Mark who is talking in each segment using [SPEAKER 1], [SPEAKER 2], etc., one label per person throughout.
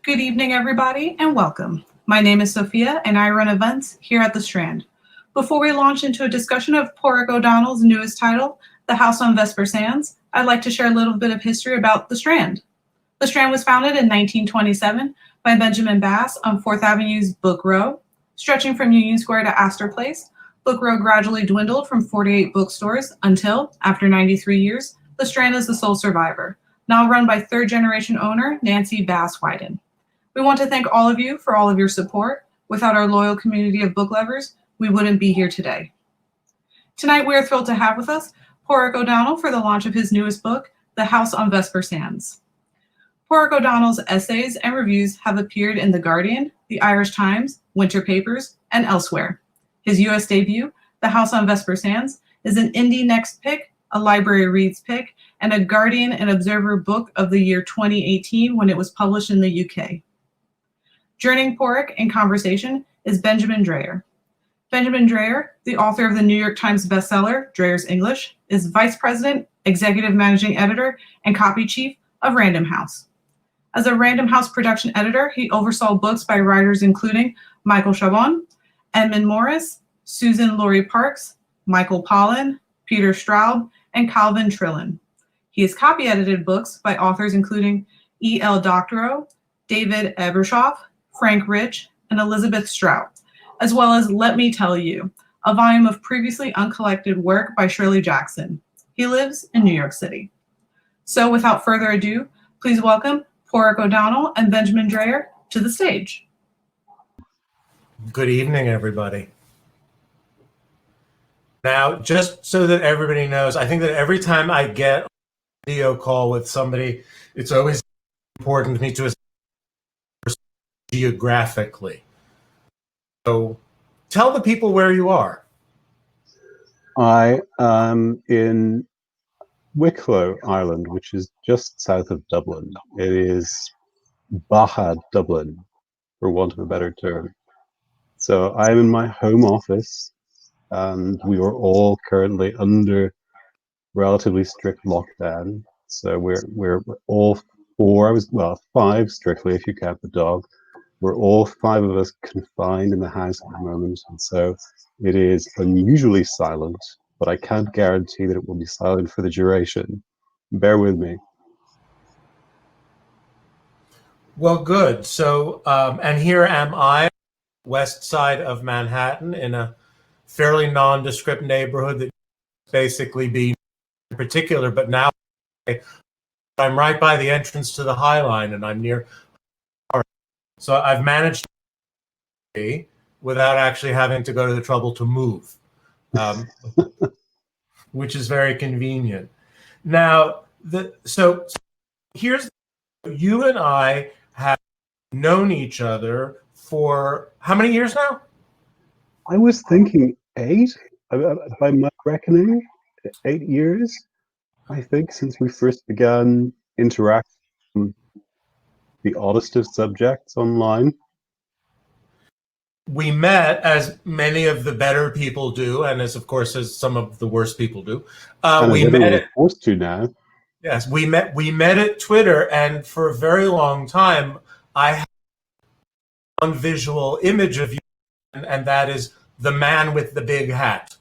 [SPEAKER 1] Good evening, everybody, and welcome. My name is Sophia, and I run events here at The Strand. Before we launch into a discussion of Porrick O'Donnell's newest title, The House on Vesper Sands, I'd like to share a little bit of history about The Strand. The Strand was founded in 1927 by Benjamin Bass on 4th Avenue's Book Row. Stretching from Union Square to Astor Place, Book Row gradually dwindled from 48 bookstores until, after 93 years, The Strand is the sole survivor, now run by third-generation owner Nancy Bass Wyden. We want to thank all of you for all of your support. Without our loyal community of book lovers, we wouldn't be here today. Tonight, we are thrilled to have with us Porrick O'Donnell for the launch of his newest book, The House on Vesper Sands. Porrick O'Donnell's essays and reviews have appeared in The Guardian, The Irish Times, Winter Papers, and elsewhere. His U.S. debut, The House on Vesper Sands, is an Indie Next pick, a Library Reads pick, and a Guardian and Observer book of the year 2018 when it was published in the UK. Joining Porrick in conversation is Benjamin Dreyer. Benjamin Dreyer, the author of the New York Times bestseller, Dreyer's English, is Vice President, Executive Managing Editor, and Copy Chief of Random House. As a Random House production editor, he oversaw books by writers including Michael Chabon, Edmund Morris, Susan Laurie Parks, Michael Pollan, Peter Straub, and Calvin Trillin. He has copy-edited books by authors including E.L. Doctorow, David Ebershoff, Frank Rich, and Elizabeth Strout, as well as Let Me Tell You, a volume of previously uncollected work by Shirley Jackson. He lives in New York City. So without further ado, please welcome Porrick O'Donnell and Benjamin Dreyer to the stage.
[SPEAKER 2] Good evening, everybody. Now, just so that everybody knows, I think that every time I get a video call with somebody, it's always important to me to geographically. So tell the people where you are.
[SPEAKER 3] I am in Wicklow, Ireland, which is just south of Dublin. It is Baja Dublin, for want of a better term. So I'm in my home office, and we are all currently under relatively strict lockdown. So we're all five strictly if you count the dog. We're all five of us confined in the house at the moment, and so it is unusually silent, but I can't guarantee that it will be silent for the duration. Bear with me.
[SPEAKER 2] Well, good. So, and here am I, west side of Manhattan, in a fairly nondescript neighborhood that basically be in particular, but now I'm right by the entrance to the High Line, and I'm near. So I've managed to be without actually having to go to the trouble to move, which is very convenient. Now, so here's, you and I have known each other for how many years now?
[SPEAKER 3] I was thinking 8, by my reckoning, 8 years, I think, since we first began interacting the oddest of subjects online.
[SPEAKER 2] We met, as many of the better people do, and as some of the worst people do. We met
[SPEAKER 3] forced to now.
[SPEAKER 2] Yes, we met at Twitter, and for a very long time, I had one visual image of you, and that is the man with the big hat.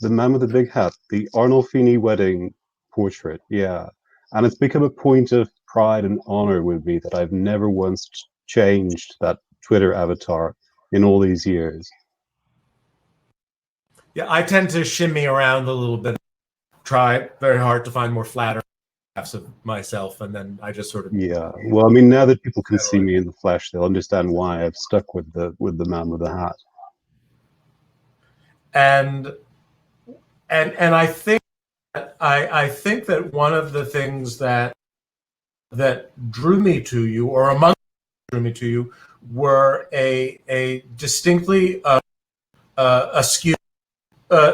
[SPEAKER 3] The man with the big hat, the Arnolfini wedding portrait, yeah. And it's become a point of pride and honor with me that I've never once changed that Twitter avatar in all these years.
[SPEAKER 2] Yeah, I tend to shimmy around a little bit, try very hard to find more flatter photographs of myself, and then I just sort of...
[SPEAKER 3] Yeah, well, I mean, now that people can see me in the flesh, they'll understand why I've stuck with the man with the hat.
[SPEAKER 2] And I think that one of the things that drew me to you, or among drew me to you, were a distinctly askew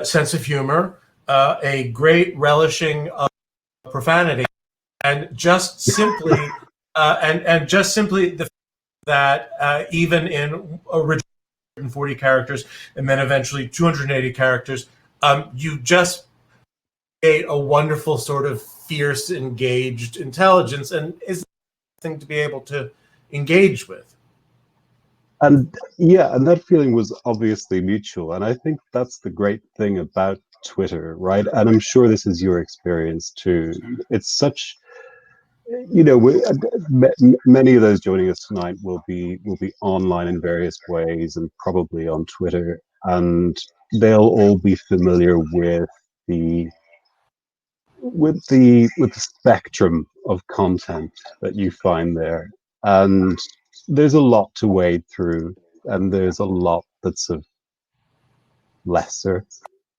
[SPEAKER 2] sense of humor, a great relishing of profanity, and just simply the fact that even in original 140 characters and then eventually 280 characters, you just create a wonderful sort of fierce, engaged intelligence, and is thing to be able to engage with.
[SPEAKER 3] And yeah, and that feeling was obviously mutual. And I think that's the great thing about Twitter, right? And I'm sure this is your experience too. It's such, many of those joining us tonight will be online in various ways and probably on Twitter, and they'll all be familiar with the spectrum of content that you find there. And there's a lot to wade through, and there's a lot that's of lesser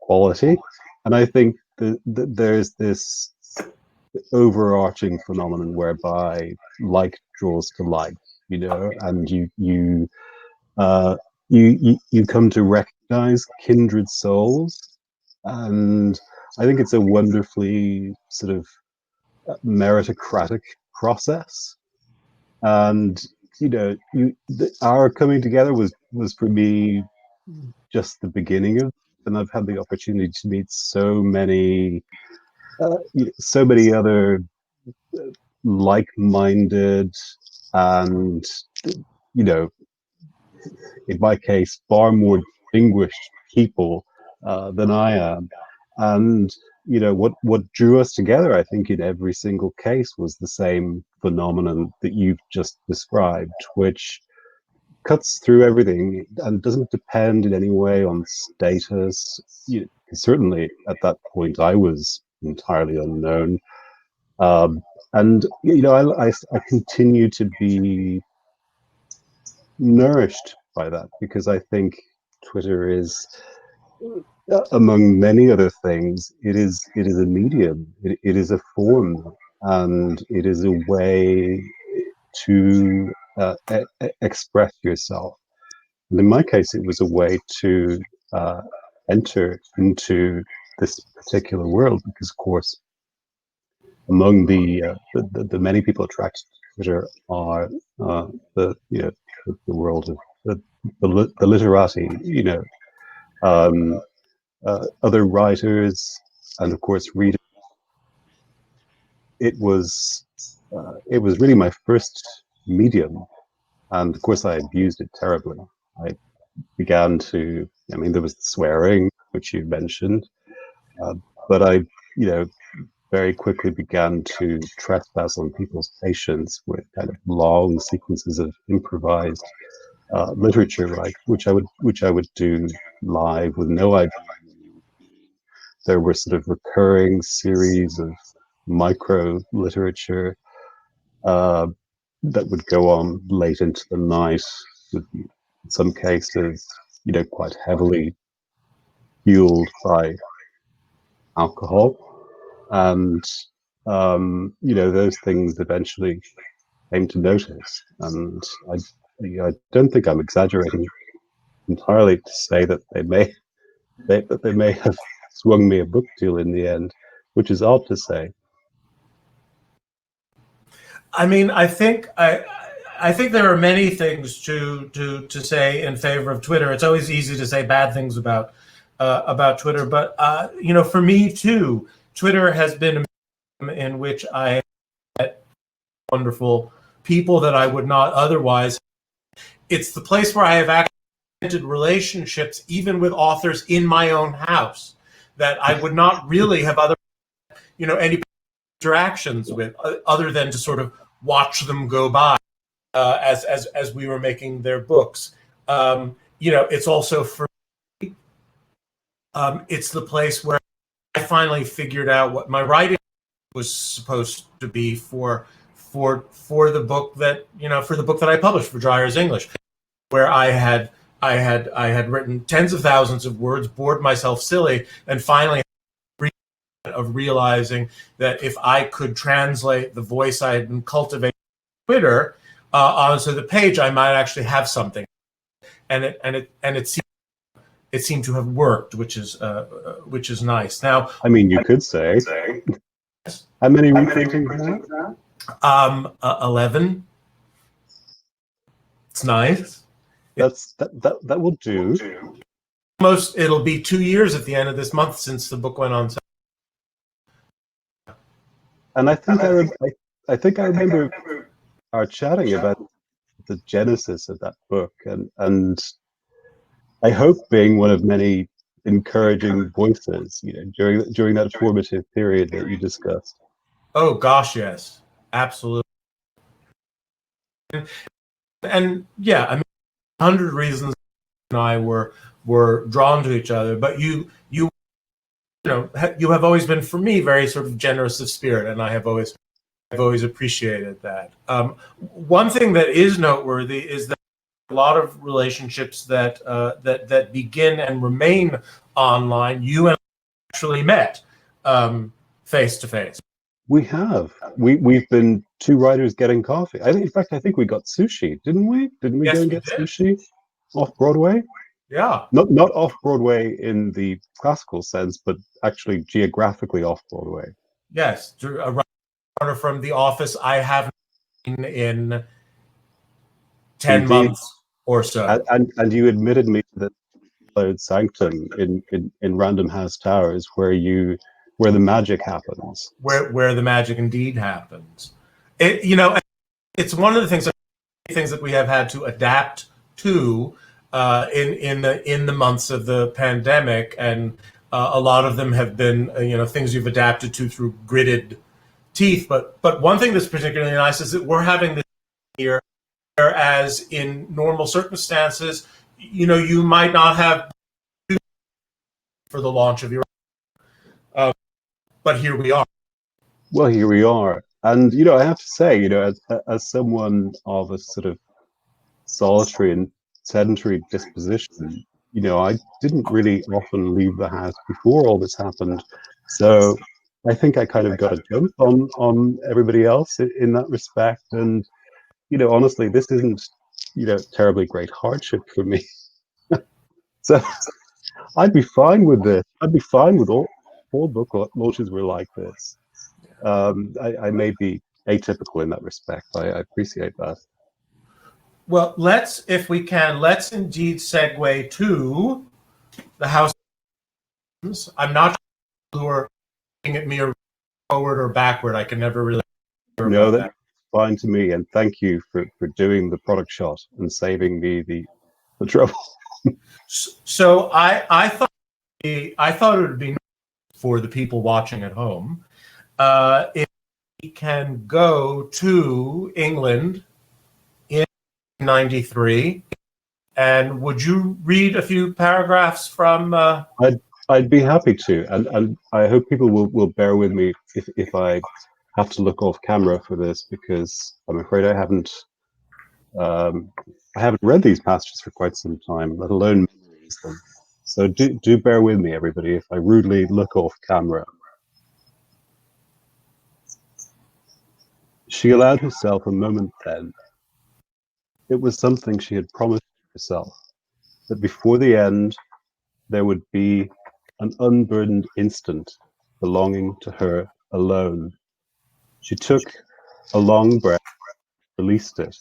[SPEAKER 3] quality. And I think that there's this overarching phenomenon whereby like draws to like, and you come to recognize kindred souls. And I think it's a wonderfully sort of meritocratic process. And our coming together was for me just the beginning of, and I've had the opportunity to meet so many other like-minded and in my case far more distinguished people than I am. And what drew us together, I think, in every single case was the same phenomenon that you've just described, which cuts through everything and doesn't depend in any way on status. Certainly at that point I was entirely unknown. And I continue to be nourished by that, because I think Twitter is, among many other things, it is a medium. It is a form, and it is a way to express yourself. And in my case, it was a way to enter into this particular world, because, of course, among the many people attracted to Twitter are the world of the literati, other writers, and of course readers. It was really my first medium, and of course I abused it terribly. I began to, there was the swearing, which you mentioned, but I, very quickly began to trespass on people's patience with kind of long sequences of improvised literature, right, which I would do live with no idea. There were sort of recurring series of micro literature that would go on late into the night, with, in some cases, quite heavily fueled by alcohol. And those things eventually came to notice. And I don't think I'm exaggerating entirely to say that they may have swung me a book deal in the end, which is odd to say.
[SPEAKER 2] I think there are many things to say in favor of Twitter. It's always easy to say bad things about Twitter, but for me too, Twitter has been a medium in which I met wonderful people that I would not otherwise. It's the place where I have actually relationships, even with authors in my own house, that I would not really have any interactions with, other than to sort of watch them go by as we were making their books. It's also for me, it's the place where I finally figured out what my writing was supposed to be for the book that I published for Dreyer's English, where I had written tens of thousands of words, bored myself silly, and finally of realizing that if I could translate the voice I had been cultivating on Twitter onto the page, I might actually have something, and it seemed to have worked, which is nice. Now,
[SPEAKER 3] you could say, how many reprintings now?
[SPEAKER 2] 11. It's nice.
[SPEAKER 3] That will do.
[SPEAKER 2] It'll be 2 years at the end of this month since the book went on sale.
[SPEAKER 3] And I think I remember our chatting about the genesis of that book, and I hope being one of many encouraging voices, during that formative period that you discussed.
[SPEAKER 2] Oh gosh, yes, absolutely. And yeah, I mean, 100 reasons and I were drawn to each other, but you know you have always been for me very sort of generous of spirit, and I've always appreciated that. One thing that is noteworthy is that a lot of relationships that begin and remain online, you and I actually met face to face.
[SPEAKER 3] We have. We've been two writers getting coffee. In fact, I think we got sushi, didn't we? Didn't we
[SPEAKER 2] Yes,
[SPEAKER 3] go and
[SPEAKER 2] we
[SPEAKER 3] get
[SPEAKER 2] did.
[SPEAKER 3] sushi off Broadway?
[SPEAKER 2] Yeah.
[SPEAKER 3] Not off Broadway in the classical sense, but actually geographically off Broadway.
[SPEAKER 2] Yes, a writer from The Office I haven't seen in 10
[SPEAKER 3] Indeed.
[SPEAKER 2] months or so.
[SPEAKER 3] And you admitted me to the sanctum in Random House Towers where the magic happens.
[SPEAKER 2] Where the magic indeed happens. It's one of the things that we have had to adapt to in the months of the pandemic, and a lot of them have been things you've adapted to through gritted teeth. But one thing that's particularly nice is that we're having this here, whereas in normal circumstances, you might not have for the launch of your. But here we are.
[SPEAKER 3] Well, here we are. And, I have to say, as someone of a sort of solitary and sedentary disposition, I didn't really often leave the house before all this happened. So I think I kind of got a jump on everybody else in that respect. And, honestly, this isn't, terribly great hardship for me. So I'd be fine with this. I'd be fine with all book launches were like this. I may be atypical in that respect. I appreciate that.
[SPEAKER 2] Well, let's indeed segue to the House. I'm not sure who are looking at me or forward or backward. I can never really.
[SPEAKER 3] No, that's fine to me, and thank you for doing the product shot and saving me the trouble.
[SPEAKER 2] So I thought it would be for the people watching at home if we can go to England in 93, and would you read a few paragraphs from?
[SPEAKER 3] I'd be happy to, and I hope people will bear with me if I have to look off camera for this, because I'm afraid I haven't read these passages for quite some time, let alone memorize them. So do bear with me, everybody, if I rudely look off camera. She allowed herself a moment then. It was something she had promised herself, that before the end there would be an unburdened instant belonging to her alone. She took a long breath, released it.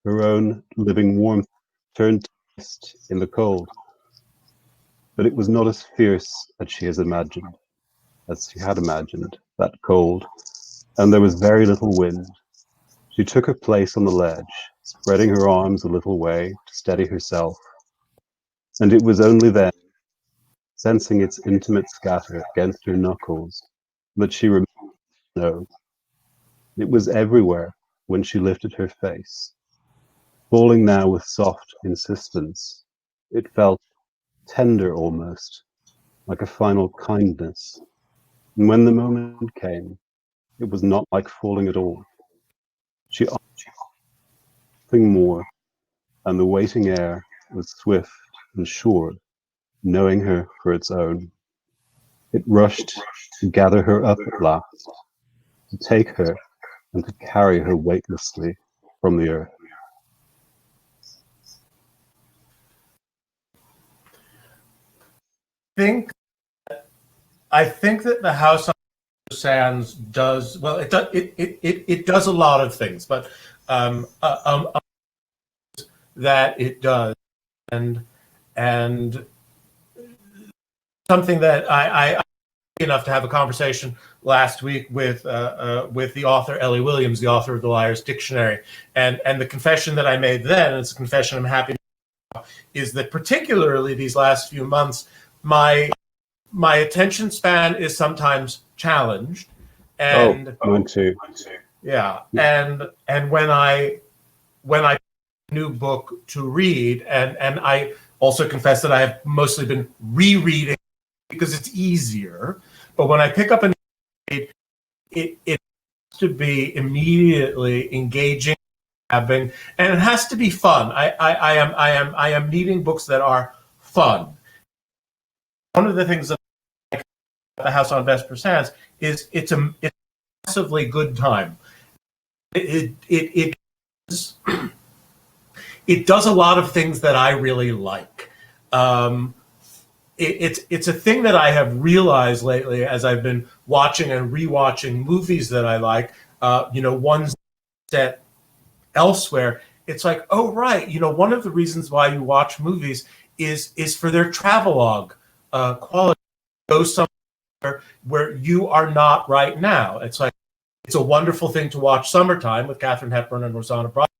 [SPEAKER 3] Her own living warmth turned to mist in the cold. But it was not as fierce as she had imagined, that cold, and there was very little wind. She took her place on the ledge, spreading her arms a little way to steady herself, and it was only then, sensing its intimate scatter against her knuckles, that she remembered to know. It was everywhere when she lifted her face, falling now with soft insistence. It felt tender almost, like a final kindness. And when the moment came, it was not like falling at all. She asked nothing more, and the waiting air was swift and sure, knowing her for its own. It rushed to gather her up at last, to take her and to carry her weightlessly from the earth.
[SPEAKER 2] I think that the House on Sands does well. It does a lot of things, but that it does, and something that I enough to have a conversation last week with the author Ellie Williams, the author of the Liar's Dictionary, and the confession that I made then, and it's a confession I'm happy to make, is that particularly these last few months, my attention span is sometimes challenged, and
[SPEAKER 3] mine too.
[SPEAKER 2] Yeah, and when I new book to read, and I also confess that I have mostly been rereading because it's easier. But when I pick up a new read, it has to be immediately engaging, and it has to be fun. I am needing books that are fun. One of the things that I like about the House on Vesper Sands is it's a massively good time. It does a lot of things that I really like. It's a thing that I have realized lately as I've been watching and rewatching movies that I like. Ones set elsewhere. It's like, oh right, one of the reasons why you watch movies is for their travelogue quality. Go somewhere where you are not right now. It's like it's a wonderful thing to watch Summertime with Katharine Hepburn and Rosanna Brotherton.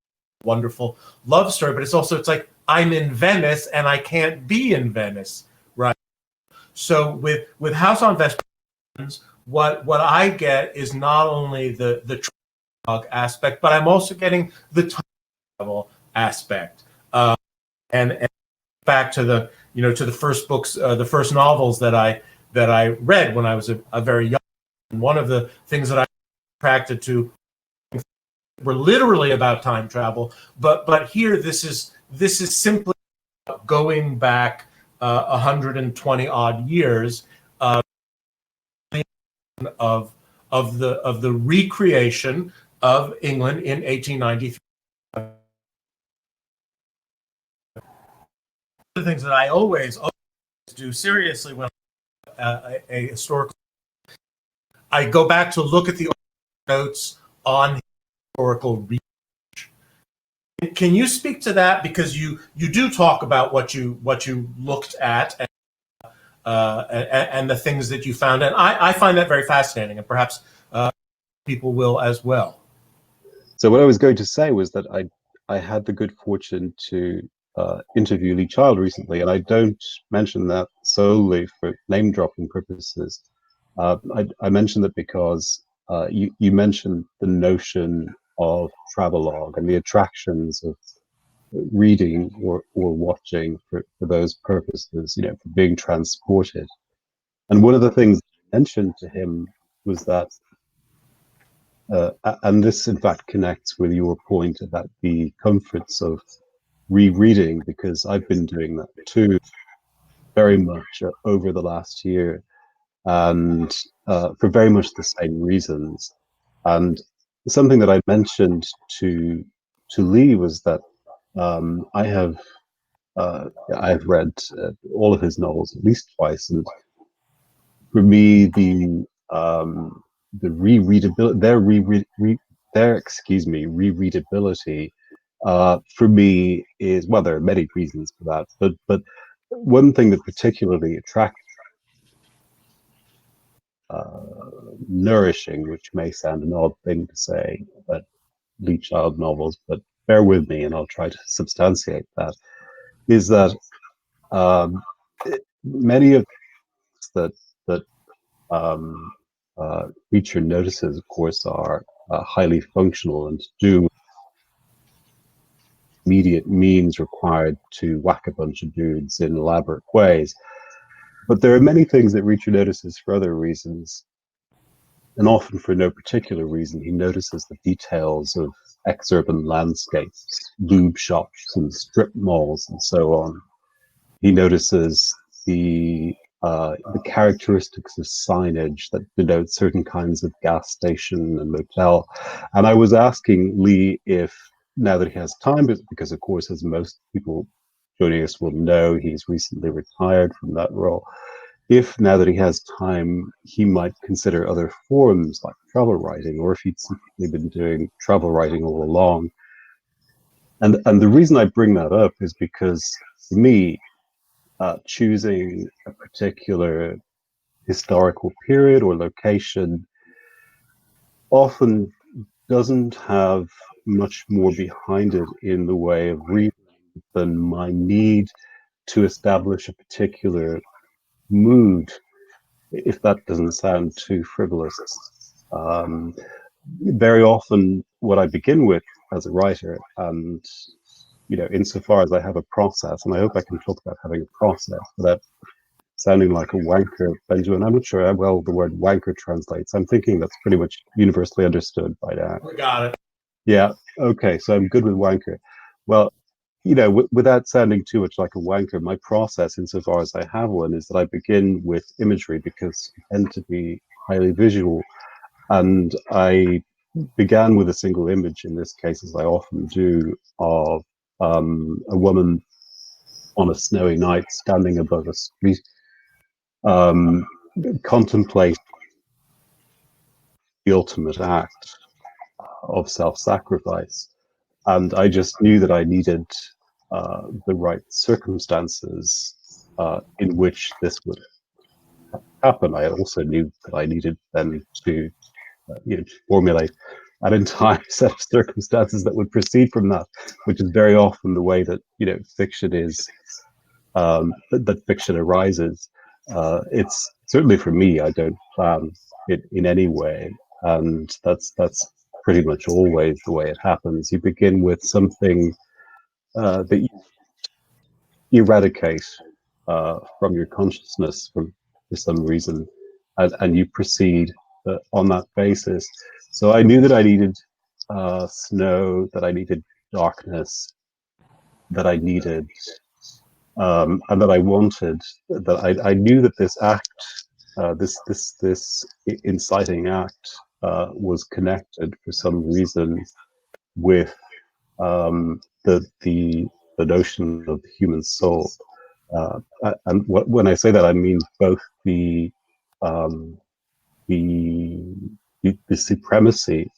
[SPEAKER 2] Wonderful love story, but it's like I'm in Venice and I can't be in Venice, right? So with House on Vesper, what I get is not only the travelogue aspect, but I'm also getting the time travel aspect. And back to the first books, the first novels that I read when I was a very young. And one of the things that I attracted to were literally about time travel, but here this is simply going back 120 odd years of the recreation of England in 1893. The things that I always do seriously when a historical, I go back to look at the notes on historical research. Can you speak to that, because you do talk about what you looked at and the things that you found, and I find that very fascinating, and perhaps people will as well.
[SPEAKER 3] So what I was going to say was that I had the good fortune to interview Lee Child recently, and I don't mention that solely for name dropping purposes. I mentioned that because you mentioned the notion of travelogue and the attractions of reading or watching for those purposes, for being transported. And one of the things I mentioned to him was that, and this in fact connects with your point about the comforts of rereading, because I've been doing that too very much over the last year, and for very much the same reasons. And something that I mentioned to Lee was that I've read all of his novels at least twice, and for me, the rereadability, rereadability, for me is, well, there are many reasons for that, but one thing that particularly attracts nourishing, which may sound an odd thing to say about Lee Child novels, but bear with me and I'll try to substantiate that, is that many of that Reacher notices, of course, are highly functional and do immediate means required to whack a bunch of dudes in elaborate ways. But there are many things that Reacher notices for other reasons, and often for no particular reason. He notices the details of exurban landscapes, lube shops and strip malls and so on. He notices the characteristics of signage that denote certain kinds of gas station and motel. And I was asking Lee if, now that he has time, because of course, as most people joining us will know, he's recently retired from that role, if now that he has time, he might consider other forms like travel writing, or if he'd simply been doing travel writing all along. And the reason I bring that up is because, for me, choosing a particular historical period or location often doesn't have much more behind it in the way of reason than my need to establish a particular mood, if that doesn't sound too frivolous. Um, Very often, what I begin with as a writer, and insofar as I have a process, and I hope I can talk about having a process without sounding like a wanker, Benjamin. I'm not sure how well the word wanker translates. I'm thinking that's pretty much universally understood by now.
[SPEAKER 2] We got it.
[SPEAKER 3] Yeah. Okay. So I'm good with wanker. Well, without sounding too much like a wanker, my process, insofar as I have one, is that I begin with imagery because I tend to be highly visual. And I began with a single image, in this case, as I often do, of a woman on a snowy night standing above a street, contemplating the ultimate act of self-sacrifice. And I just knew that I needed the right circumstances in which this would happen. I also knew that I needed then to formulate an entire set of circumstances that would proceed from that, which is very often the way that fiction is, that fiction arises. It's certainly for me, I don't plan it in any way, and that's pretty much always the way it happens. You begin with something that you eradicate from your consciousness for some reason, and you proceed on that basis. So I knew that I needed snow, that I needed darkness, that I needed, and that I wanted, that I knew that this act, this inciting act, was connected for some reason with the notion of the human soul. And when I say that, I mean both um, the supremacy,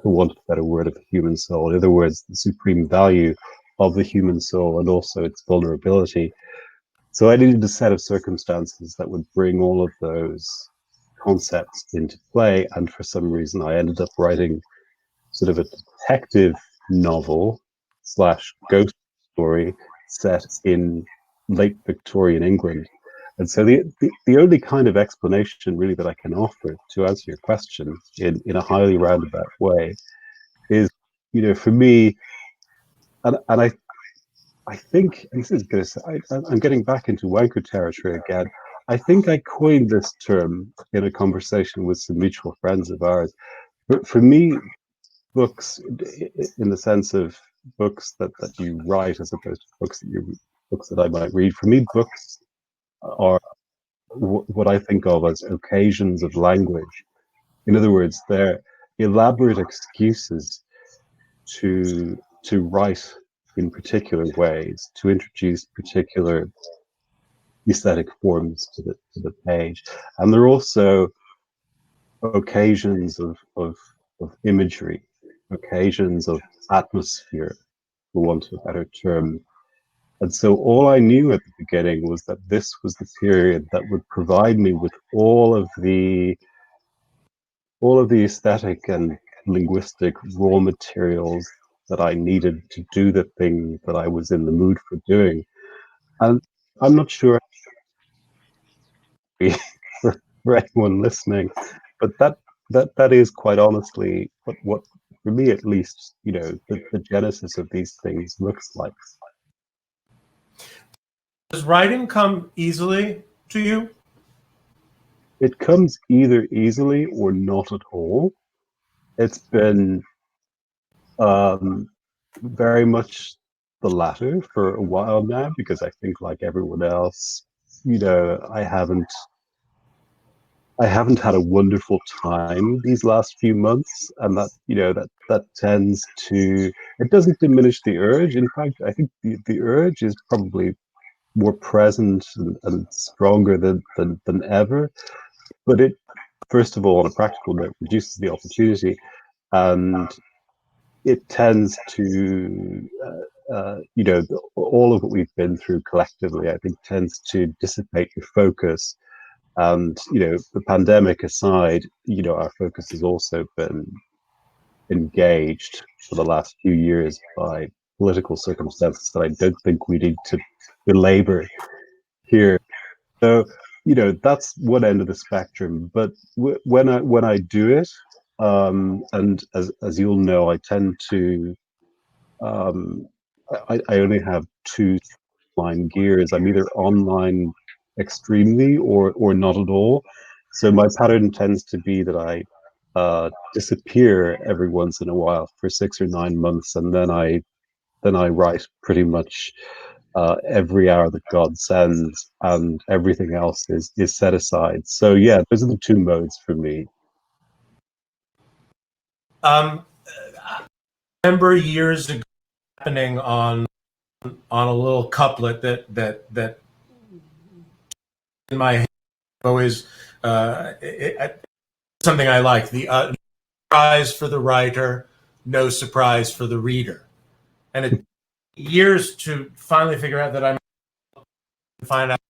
[SPEAKER 3] for want of a better word, of the human soul. In other words, the supreme value of the human soul and also its vulnerability. So I needed a set of circumstances that would bring all of those concepts into play. And for some reason, I ended up writing sort of a detective novel slash ghost story set in late Victorian England. And so the only kind of explanation really that I can offer to answer your question in a highly roundabout way is, for me, and I think, and this is going to say, I'm getting back into wanker territory again. I think I coined this term in a conversation with some mutual friends of ours. But for me, books, in the sense of books that you write as opposed to books that I might read, for me, books are what I think of as occasions of language. In other words, they're elaborate excuses to write in particular ways, to introduce particular aesthetic forms to the page, and they're also occasions of imagery, occasions of atmosphere, for want of a better term. And so all I knew at the beginning was that this was the period that would provide me with all of the aesthetic and linguistic raw materials that I needed to do the thing that I was in the mood for doing. And I'm not sure for anyone listening, but that is quite honestly what for me at least, the genesis of these things looks like.
[SPEAKER 2] Does writing come easily to you?
[SPEAKER 3] It comes either easily or not at all. It's been very much the latter for a while now, because I think, like everyone else, I haven't had a wonderful time these last few months, and that tends to, it doesn't diminish the urge. In fact, I think the urge is probably more present and stronger than ever. But it, first of all, on a practical note, reduces the opportunity, and it tends to, all of what we've been through collectively, I think, tends to dissipate your focus And the pandemic aside, our focus has also been engaged for the last few years by political circumstances that I don't think we need to belabor here. So, that's one end of the spectrum. But when I do it, and as you'll know, I tend to I only have two line gears. I'm either online extremely or not at all. So my pattern tends to be that I disappear every once in a while for 6 or 9 months, and then I write pretty much every hour that God sends, and everything else is set aside. So yeah, those are the two modes for me.
[SPEAKER 2] I remember years ago happening on a little couplet that in my head always something I like. The surprise for the writer, no surprise for the reader, and it years to finally figure out that I'm find out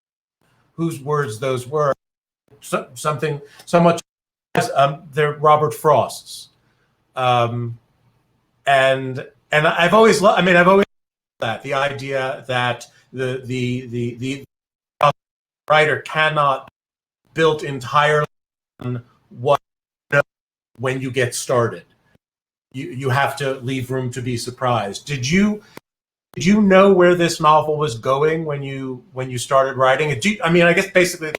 [SPEAKER 2] whose words those were. Something so much as they're Robert Frost's, and I've always loved. I mean, I've always loved that the idea that the writer cannot built entirely on what you know when you get started. You have to leave room to be surprised. Did you know where this novel was going when you started writing it? I mean, I guess basically the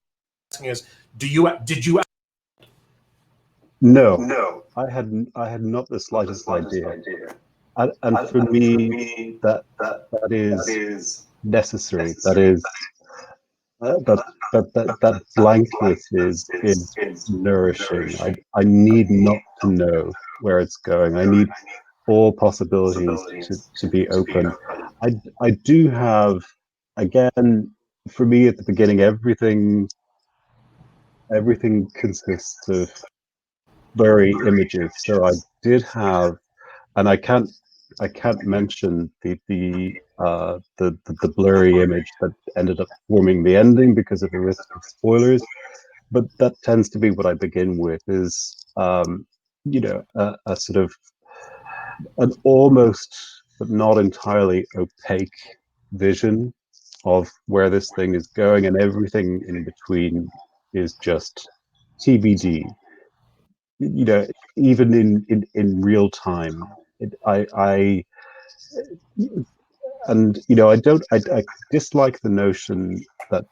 [SPEAKER 2] asking is, did you?
[SPEAKER 3] No, I had not the slightest idea. And for me, that is necessary. That is that blankness is nourishing. I need not to know where it's going. I need all possibilities to be open. I do have, again, for me at the beginning, everything consists of blurry images. So I did have, and I can't mention the blurry image that ended up forming the ending because of the risk of spoilers. But that tends to be what I begin with, is a sort of an almost but not entirely opaque vision of where this thing is going, and everything in between is just TBD. You know, even in real time, I and I dislike the notion that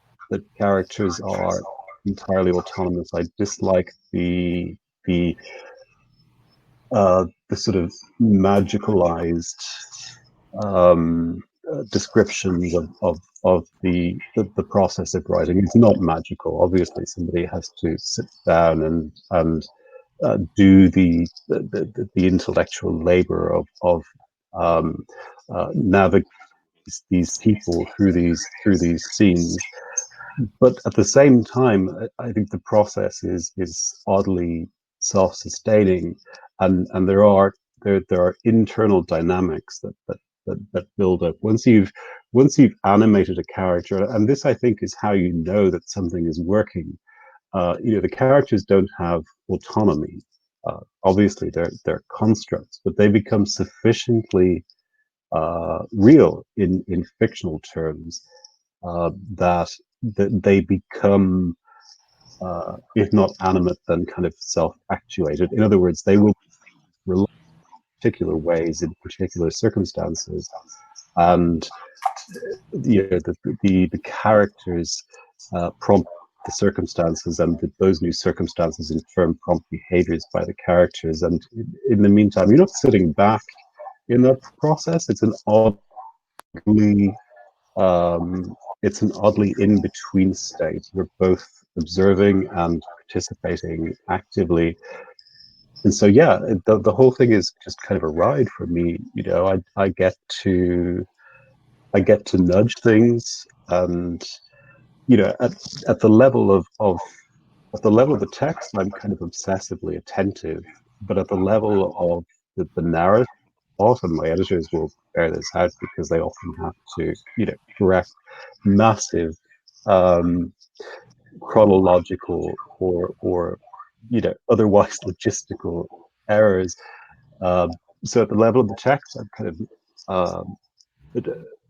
[SPEAKER 3] characters are entirely autonomous. I dislike the sort of magicalized descriptions of the process of writing. It's not magical. Obviously, somebody has to sit down and do the intellectual labor of navigating these people through these scenes. But at the same time, I think the process is oddly self-sustaining, and there are internal dynamics that build up once you've animated a character. And this, I think, is how you know that something is working. The characters don't have autonomy. Obviously, they're constructs, but they become sufficiently real in fictional terms, that they become, if not animate, then kind of self-actuated. In other words, they will rely in particular ways in particular circumstances, and the characters prompt the circumstances, and those new circumstances inform prompt behaviors by the characters. And in the meantime, you're not sitting back in that process. Oddly it's an oddly in between state. You're both observing and participating actively. And so, yeah, the whole thing is just kind of a ride for me. I get to nudge things, and at the level of the text, I'm kind of obsessively attentive. But at the level of the narrative, often my editors will bear this out, because they often have to correct massive um, chronological or otherwise logistical errors. So at the level of the text, I'm kind of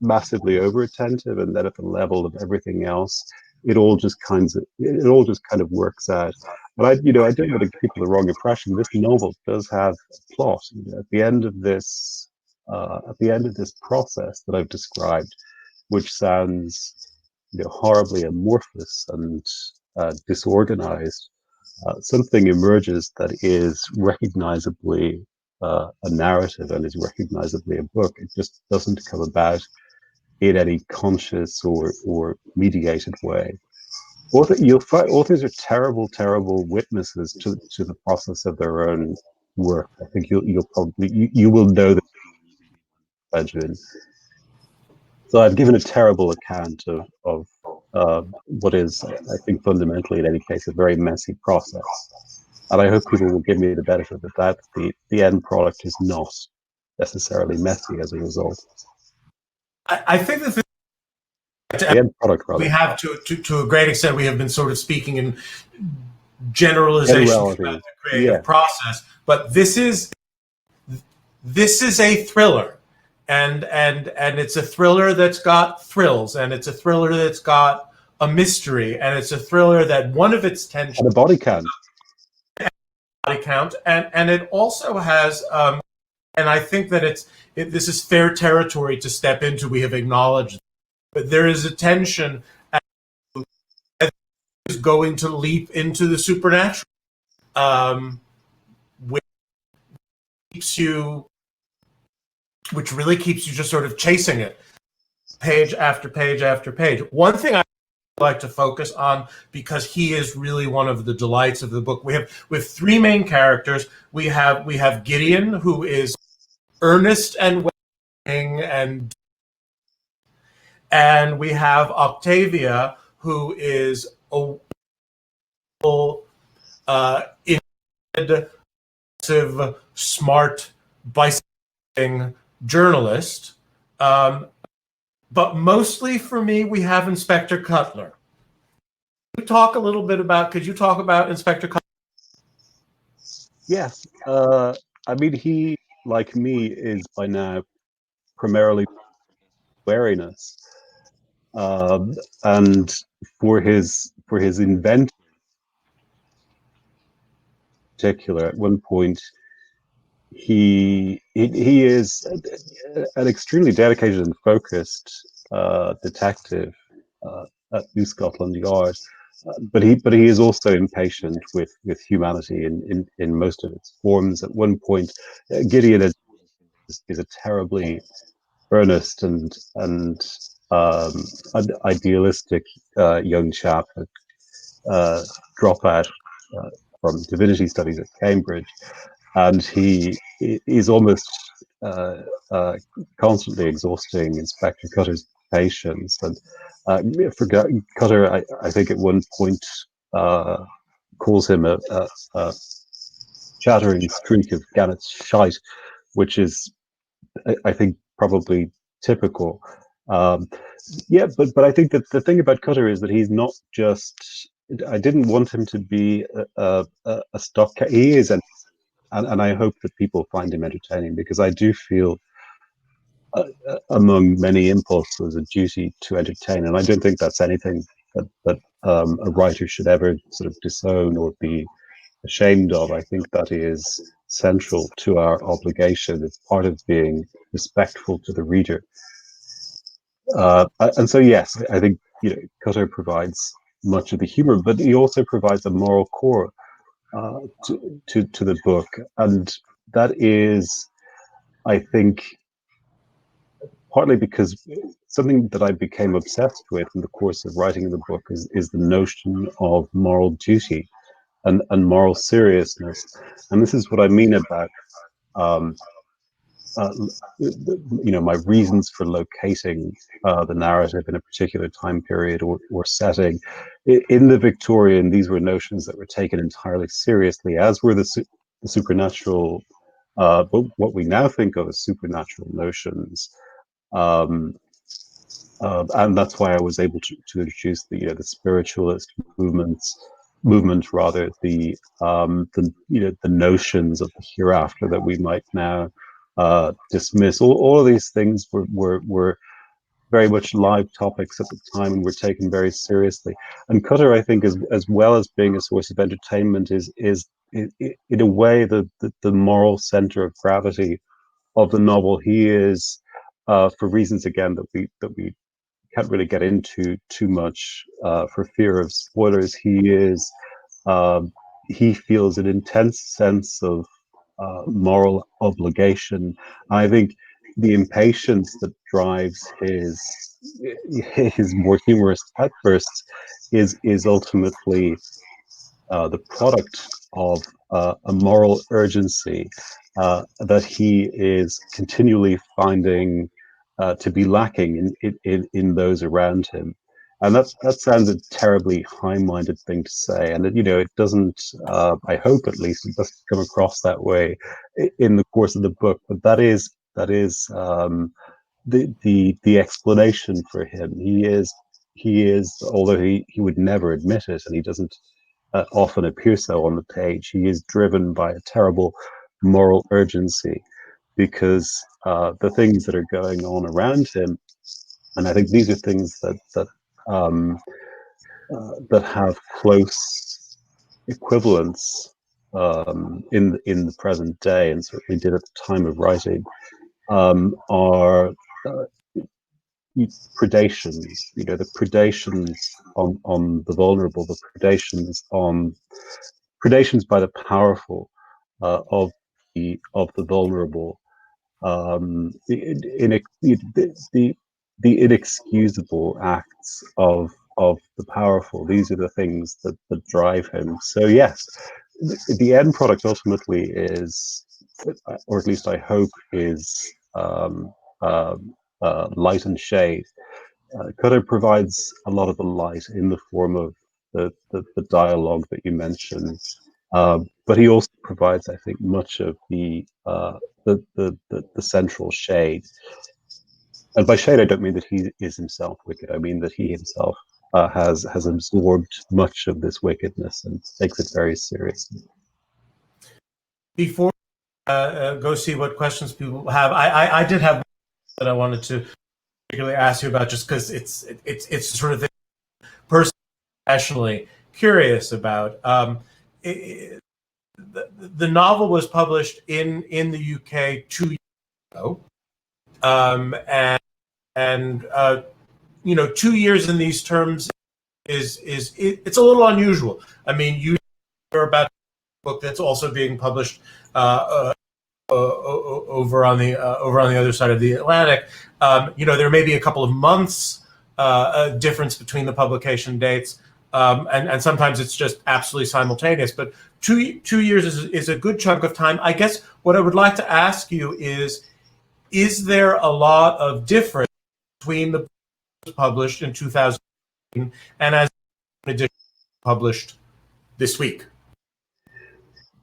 [SPEAKER 3] massively over attentive, and then at the level of everything else, it all just kind of works out. But I don't want to give people the wrong impression. This novel does have a plot. At the end of this, process that I've described, which sounds horribly amorphous and disorganized, something emerges that is recognizably a narrative and is recognizably a book. It just doesn't come about in any conscious or mediated way. You'll find authors are terrible, terrible witnesses to the process of their own work. I think you'll probably you will know that, Benjamin. So I've given a terrible account of what is, I think, fundamentally, in any case, a very messy process. And I hope people will give me the benefit of that the end product is not necessarily messy as a result.
[SPEAKER 2] I think the
[SPEAKER 3] end product, rather.
[SPEAKER 2] We have to a great extent, we have been sort of speaking in generalizations about the creative process, but this is a thriller, and it's a thriller that's got thrills, and it's a thriller that's got a mystery, and it's a thriller that one of its tensions
[SPEAKER 3] and a body count.
[SPEAKER 2] And it also has and I think that this is fair territory to step into. We have acknowledged, but there is a tension that is going to leap into the supernatural, which really keeps you just sort of chasing it, page after page after page. One thing I like to focus on, because he is really one of the delights of the book. We have three main characters. We have Gideon, who is earnest and and we have Octavia, who is a smart, bicycling journalist. But mostly for me, we have Inspector Cutler. Could you talk about Inspector Cutler?
[SPEAKER 3] Yes. I mean, he, like me, is by now primarily wariness. And for his invention in particular, at one point, he is an extremely dedicated and focused detective at New Scotland Yard, but he is also impatient with humanity in most of its forms. At one point, Gideon is a terribly earnest and idealistic young chap, dropout from divinity studies at Cambridge, and he is almost constantly exhausting Inspector Cutter's patience. And Cutter, I think at one point calls him a chattering streak of Gannet's shite, which is, I think, probably typical. But I think that the thing about Cutter is that he's not just. I didn't want him to be a stock. He is, and I hope that people find him entertaining, because I do feel, among many impulses, a duty to entertain, and I don't think that's anything that a writer should ever sort of disown or be ashamed of. I think that is central to our obligation. It's part of being respectful to the reader. And so, yes, I think Cutter provides much of the humor, but he also provides a moral core to the book, and that is, I think, partly because something that I became obsessed with in the course of writing the book is the notion of moral duty and moral seriousness. And this is what I mean about my reasons for locating the narrative in a particular time period or setting. In the Victorian, these were notions that were taken entirely seriously, as were the supernatural, what we now think of as supernatural notions. and that's why I was able to introduce the spiritualist movement rather, the notions of the hereafter that we might now dismiss. All of these things were very much live topics at the time and were taken very seriously. And Cutter, I think, as well as being a source of entertainment, is in a way the moral center of gravity of the novel. He is, for reasons again that we can't really get into too much for fear of spoilers. Um, he feels an intense sense of moral obligation. I think the impatience that drives his more humorous outbursts is ultimately the product of a moral urgency that he is continually finding to be lacking in those around him. And that sounds a terribly high-minded thing to say, and it doesn't. I hope, at least, it doesn't come across that way in the course of the book. But that is the explanation for him. He is, although he would never admit it, and he doesn't often appear so on the page. He is driven by a terrible moral urgency because the things that are going on around him, and I think these are things um, that have close equivalence in the present day, and certainly did at the time of writing, are predations. The predations on the vulnerable, the predations by the powerful of the vulnerable, the inexcusable acts of the powerful. These are the things that drive him. So yes, the end product ultimately is, or at least I hope, is uh, light and shade. Cutter provides a lot of the light in the form of the dialogue that you mentioned, but he also provides, I think, much of the central shade. And by shade, I don't mean that he is himself wicked. I mean that he himself has absorbed much of this wickedness and takes it very seriously.
[SPEAKER 2] Before go see what questions people have, I did have one that I wanted to particularly ask you about, just because it's sort of thing personally, professionally curious about. The novel was published in the UK 2 years ago, and 2 years in these terms it's a little unusual. I mean, you're about a book that's also being published over on the other side of the Atlantic. There may be a couple of months difference between the publication dates, and sometimes it's just absolutely simultaneous. But 2 years is a good chunk of time. I guess what I would like to ask you is there a lot of difference between the books published in 2000 and as published this week?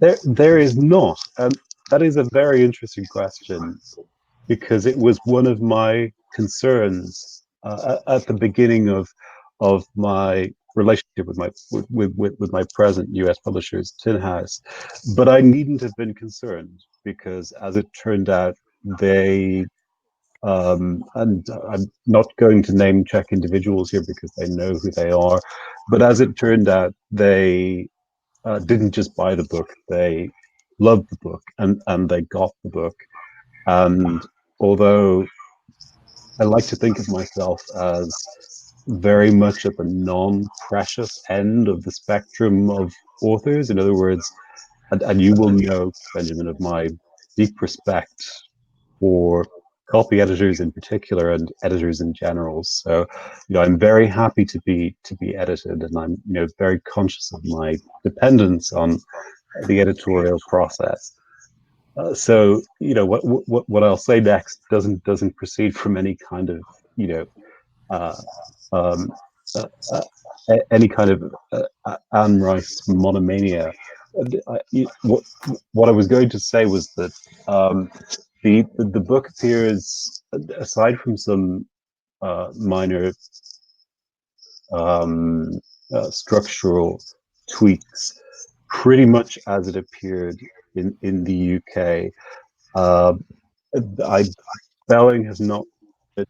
[SPEAKER 3] There is not, and that is a very interesting question, because it was one of my concerns at the beginning of my relationship with my present U.S. publishers, Tin House. But I needn't have been concerned, because as it turned out, they and I'm not going to name check individuals here because I know who they are, but as it turned out, they didn't just buy the book; they loved the book, and they got the book. And although I like to think of myself as very much at the non-precious end of the spectrum of authors, in other words, and you will know, Benjamin, of my deep respect for copy editors in particular and editors in general. So, I'm very happy to be edited, and I'm very conscious of my dependence on the editorial process. So, what I'll say next doesn't proceed from any kind of uh, um, uh, any kind of Anne Rice monomania. What I was going to say was that the book appears, aside from some minor structural tweaks, pretty much as it appeared in the UK. Belling has not been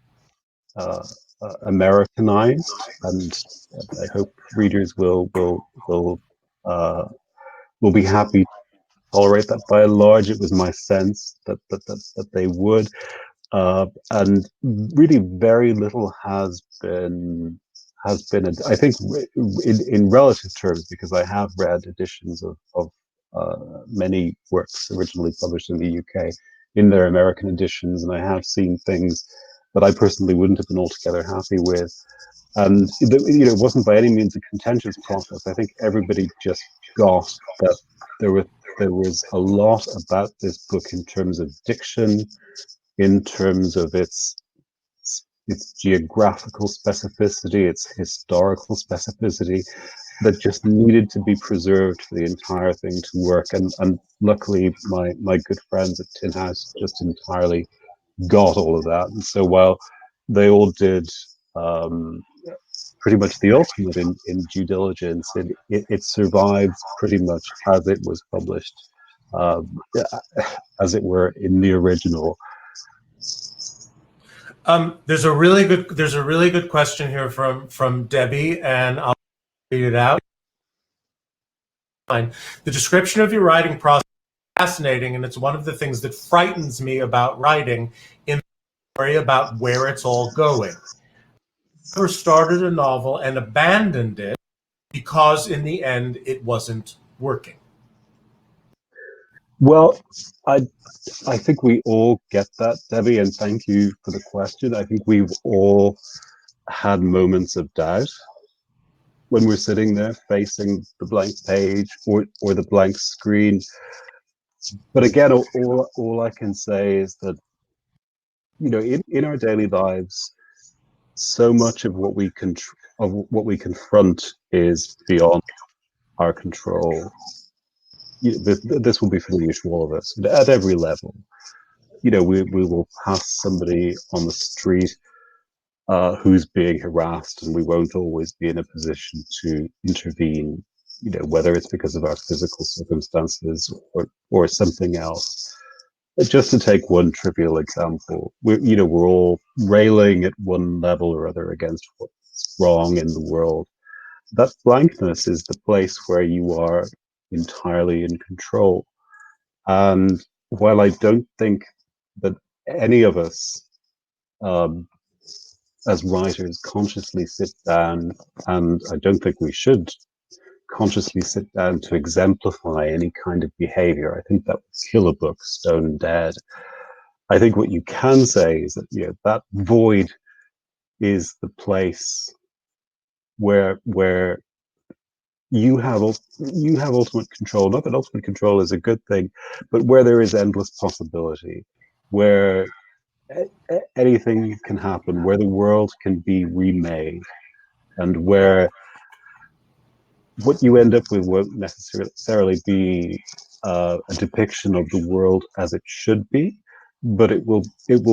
[SPEAKER 3] Americanized, and I hope readers will be happy to tolerate that. By and large, it was my sense that they would, and really very little has been. I think in relative terms, because I have read editions of many works originally published in the UK in their American editions, and I have seen things that I personally wouldn't have been altogether happy with. And it wasn't by any means a contentious process. I think everybody just got that there was a lot about this book in terms of diction, in terms of its geographical specificity, its historical specificity, that just needed to be preserved for the entire thing to work. And luckily, my good friends at Tin House just entirely got all of that. And so while they all did pretty much the ultimate in due diligence, it survives pretty much as it was published, as it were, in the original.
[SPEAKER 2] There's a really good question here from Debbie, and I'll read it out. The description of your writing process is fascinating, and it's one of the things that frightens me about writing, in the story about where it's all going. I never started a novel and abandoned it because in the end it wasn't working.
[SPEAKER 3] Well, I think we all get that, Debbie, and thank you for the question. I think we've all had moments of doubt when we're sitting there facing the blank page or the blank screen. But again, all I can say is that, in our daily lives, so much of what we confront is beyond our control. This will be familiar to all of us at every level. We will pass somebody on the street who's being harassed, and we won't always be in a position to intervene, whether it's because of our physical circumstances or something else. Just to take one trivial example, we're all railing at one level or other against what's wrong in the world. That blankness is the place where you are entirely in control. And while I don't think that any of us, as writers, consciously sit down, and I don't think we should consciously sit down to exemplify any kind of behavior, I think that would kill a book stone dead. I think what you can say is that that void is the place where you have ultimate control. Not that ultimate control is a good thing, but where there is endless possibility, where anything can happen, where the world can be remade, and where what you end up with won't necessarily be a depiction of the world as it should be, but it will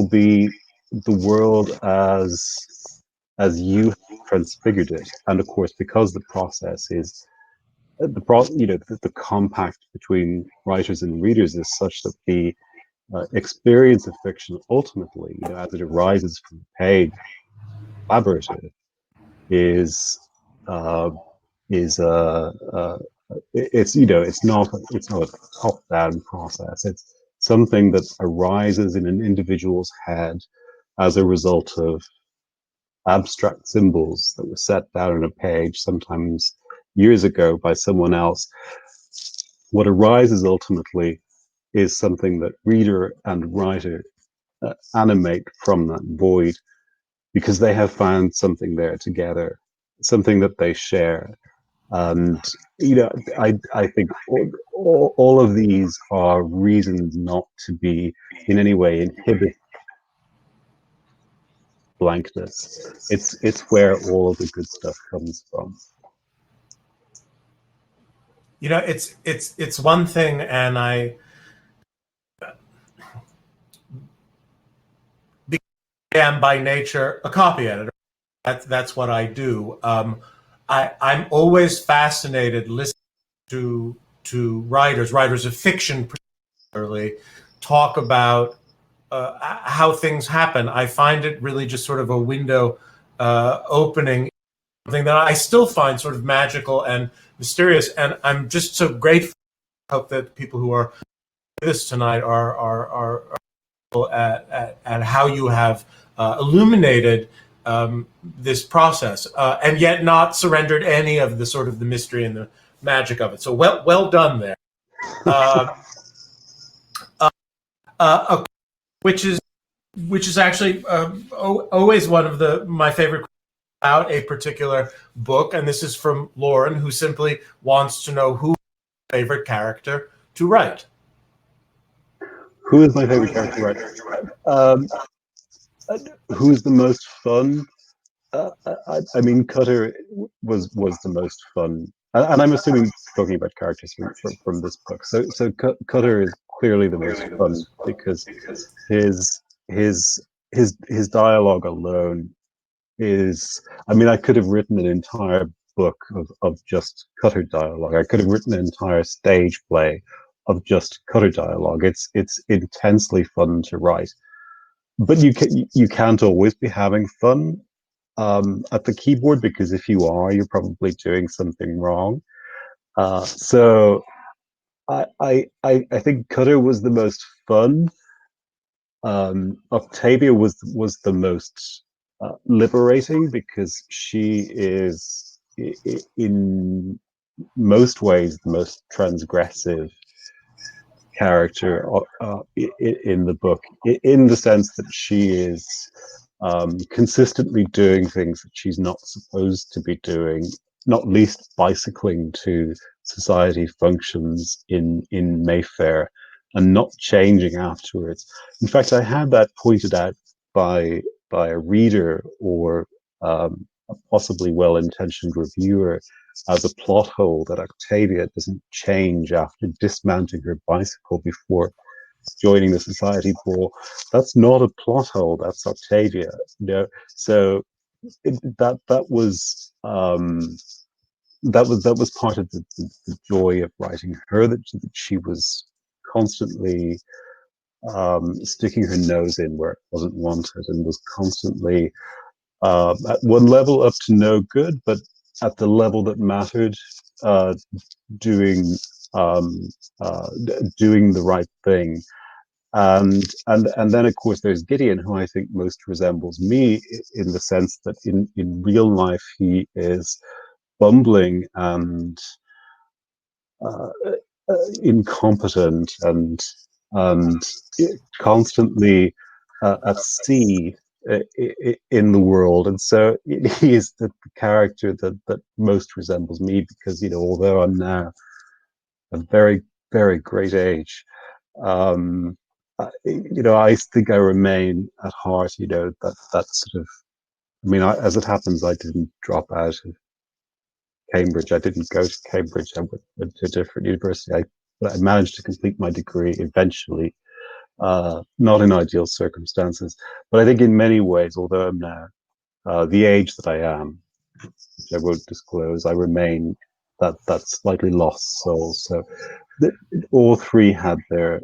[SPEAKER 3] be the world as you transfigured it. And of course, because the process is the compact between writers and readers is such that the experience of fiction ultimately, as it arises from the page, collaborative, is it's not a top-down process. It's something that arises in an individual's head as a result of abstract symbols that were set down on a page, sometimes years ago, by someone else. What arises ultimately is something that reader and writer animate from that void, because they have found something there together, something that they share. And I think all of these are reasons not to be in any way inhibited blankness. It's where all of the good stuff comes from.
[SPEAKER 2] It's one thing, and am by nature a copy editor. That's what I do. I'm always fascinated listening to writers of fiction particularly, talk about how things happen. I find it really just sort of a window opening, something that I still find sort of magical and mysterious. And I'm just so grateful. I hope that people who are with us tonight are at how you have illuminated this process, and yet not surrendered any of the sort of the mystery and the magic of it. So well done there. Which is actually always one of my favorite about a particular book, and this is from Lauren, who simply wants to know who favorite character to write.
[SPEAKER 3] Who is my favorite character to write? Who's the most fun? I mean, Cutter was the most fun, and I'm assuming talking about characters from this book. So Cutter is clearly the most fun because his dialogue alone is. I mean, I could have written an entire book of just Cutter dialogue. I could have written an entire stage play of just Cutter dialogue. It's intensely fun to write, but you can't always be having fun at the keyboard, because if you are, you're probably doing something wrong. So I think Cutter was the most fun. Octavia was the most liberating, because she is in most ways the most transgressive character in the book, in the sense that she is consistently doing things that she's not supposed to be doing, not least bicycling to society functions in Mayfair and not changing afterwards. In fact, I had that pointed out by a reader or a possibly well-intentioned reviewer as a plot hole, that Octavia doesn't change after dismounting her bicycle before joining the society ball. That's not a plot hole. That's Octavia. You know, so that was part of the joy of writing her, that she was constantly sticking her nose in where it wasn't wanted, and was constantly at one level up to no good, but at the level that mattered, doing doing the right thing. And then of course there's Gideon, who I think most resembles me, in the sense that in real life he is bumbling and uh, incompetent and constantly at sea in the world. And so he is the character that most resembles me, because, you know, although I'm now a very, very great age, you know, I think I remain at heart, you know, that sort of, I mean, as it happens, I didn't drop out of Cambridge. I didn't go to Cambridge. I went to a different university. I managed to complete my degree eventually, not in ideal circumstances. But I think in many ways, although I'm now the age that I am, which I won't disclose, I remain that slightly lost soul. So all three had their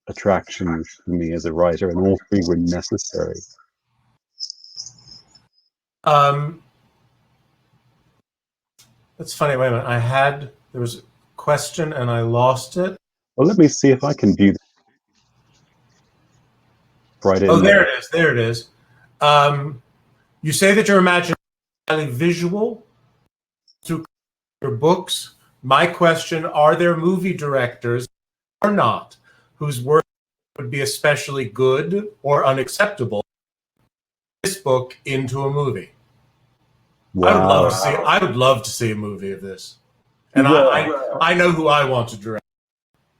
[SPEAKER 3] attractions for me as a writer, and all three were necessary.
[SPEAKER 2] That's funny. Wait a minute. There was a question and I lost it.
[SPEAKER 3] Well, let me see if I can view this right in.
[SPEAKER 2] Oh, there it is. There it is. You say that your imagination is highly visual through your books. My question, are there movie directors or not whose work would be especially good or unacceptable this book into a movie?
[SPEAKER 3] Wow.
[SPEAKER 2] I would love to see a movie of this. And I know who I want to direct.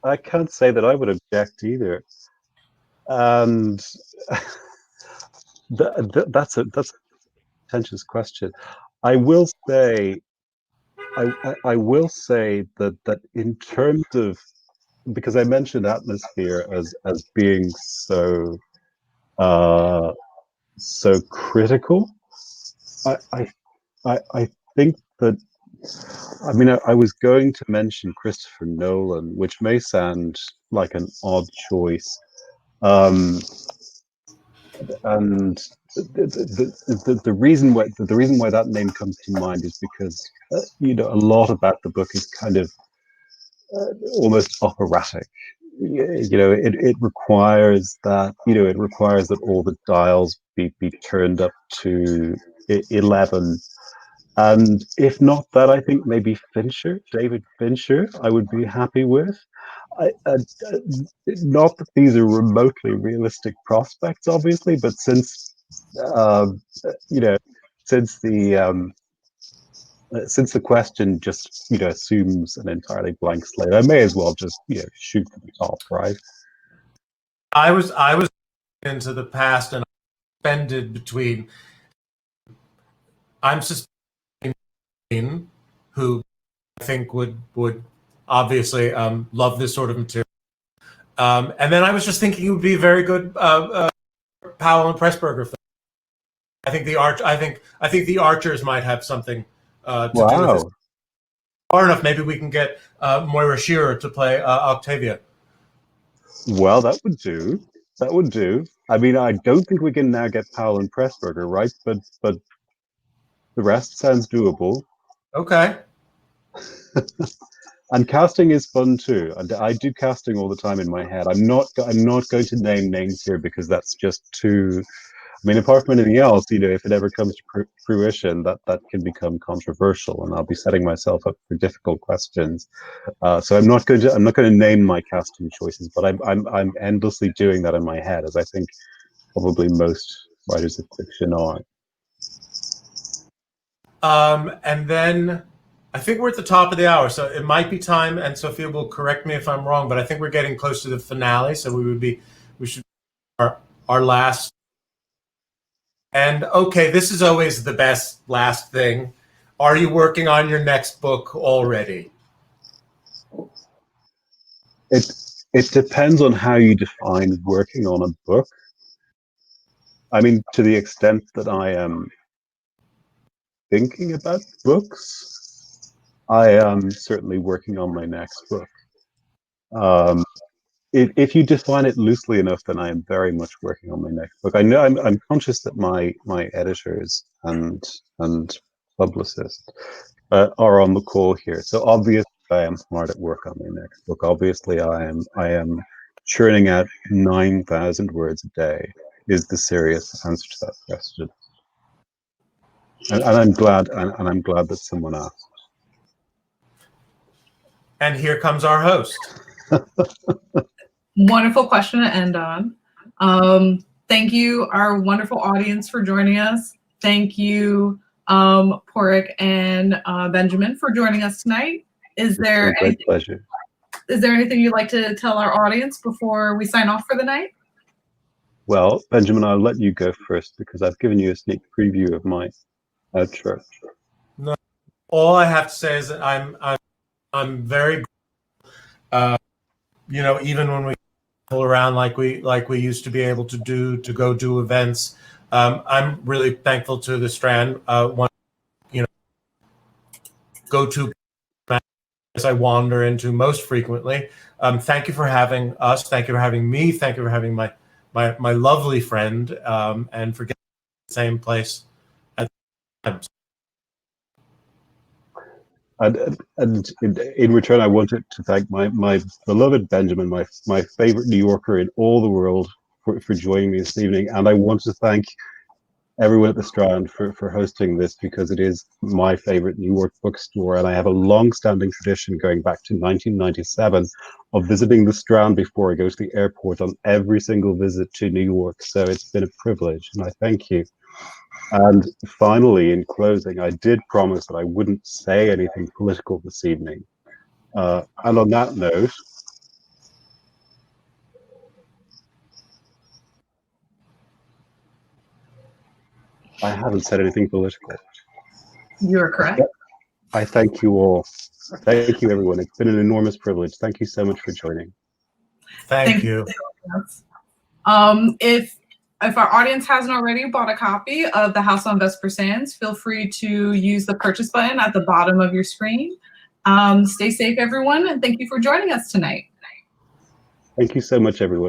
[SPEAKER 3] I can't say that I would object either. And that's a contentious question. I will say that in terms of, because I mentioned atmosphere as being so so critical. I think that, I mean, I was going to mention Christopher Nolan, which may sound like an odd choice. And the reason why that name comes to mind is because a lot about the book is kind of almost operatic. It requires that all the dials be turned up to 11. And if not that, I think maybe David Fincher, I would be happy with. Not that these are remotely realistic prospects, obviously, but since you know, since the question just assumes an entirely blank slate, I may as well just shoot for the top, right?
[SPEAKER 2] I was into the past and suspended between. I'm suspending who I think would obviously love this sort of material, and then I was just thinking it would be a very good Powell and Pressburger film. I think the Archers might have something to do with this. Far enough, maybe we can get Moira Shearer to play Octavia.
[SPEAKER 3] Well, that would do. That would do. I mean, I don't think we can now get Powell and Pressburger, right? But the rest sounds doable.
[SPEAKER 2] Okay.
[SPEAKER 3] And casting is fun too. I do casting all the time in my head. I'm not going to name names here because that's just too. I mean, apart from anything else, if it ever comes to fruition, that can become controversial, and I'll be setting myself up for difficult questions. So I'm not going to name my casting choices, but I'm endlessly doing that in my head, as I think probably most writers of fiction are.
[SPEAKER 2] And then I think we're at the top of the hour, so it might be time, and Sophia will correct me if I'm wrong, but I think we're getting close to the finale, so we should our last. And okay, this is always the best last thing. Are you working on your next book already?
[SPEAKER 3] It depends on how you define working on a book. I mean, to the extent that I am thinking about books, I am certainly working on my next book. If you define it loosely enough, then I am very much working on my next book. I know I'm conscious that my editors and publicists are on the call here, so obviously I am hard at work on my next book. Obviously, I am churning out 9,000 words a day. Is the serious answer to that question? And I'm glad, and I'm glad that someone asked.
[SPEAKER 2] And here comes our host.
[SPEAKER 1] Wonderful question to end on. Thank you, our wonderful audience, for joining us. Thank you, Pádraig and Benjamin, for joining us tonight. Is there
[SPEAKER 3] a great pleasure.
[SPEAKER 1] Is there anything you'd like to tell our audience before we sign off for the night? Well,
[SPEAKER 3] Benjamin, I'll let you go first because I've given you a sneak preview of my outro.
[SPEAKER 2] No, all I have to say is that I'm very, even when we pull around like we used to be able to go do events, I'm really thankful to the Strand. Go to as I wander into most frequently. Thank you for having us. Thank you for having me. Thank you for having my lovely friend, and for getting the same place at times.
[SPEAKER 3] And in return, I wanted to thank my beloved Benjamin, my favorite New Yorker in all the world, for joining me this evening. And I want to thank everyone at the Strand for hosting this, because it is my favorite New York bookstore, and I have a long-standing tradition going back to 1997 of visiting the Strand before I go to the airport on every single visit to New York. So it's been a privilege, and I thank you. And finally, in closing, I did promise that I wouldn't say anything political this evening. And on that note, I haven't said anything political.
[SPEAKER 1] You're correct.
[SPEAKER 3] I thank you all. Thank you, everyone. It's been an enormous privilege. Thank you so much for joining.
[SPEAKER 2] Thank you.
[SPEAKER 1] If If our audience hasn't already bought a copy of The House on Vesper Sands, feel free to use the purchase button at the bottom of your screen. Stay safe, everyone, and thank you for joining us tonight.
[SPEAKER 3] Thank you so much, everyone.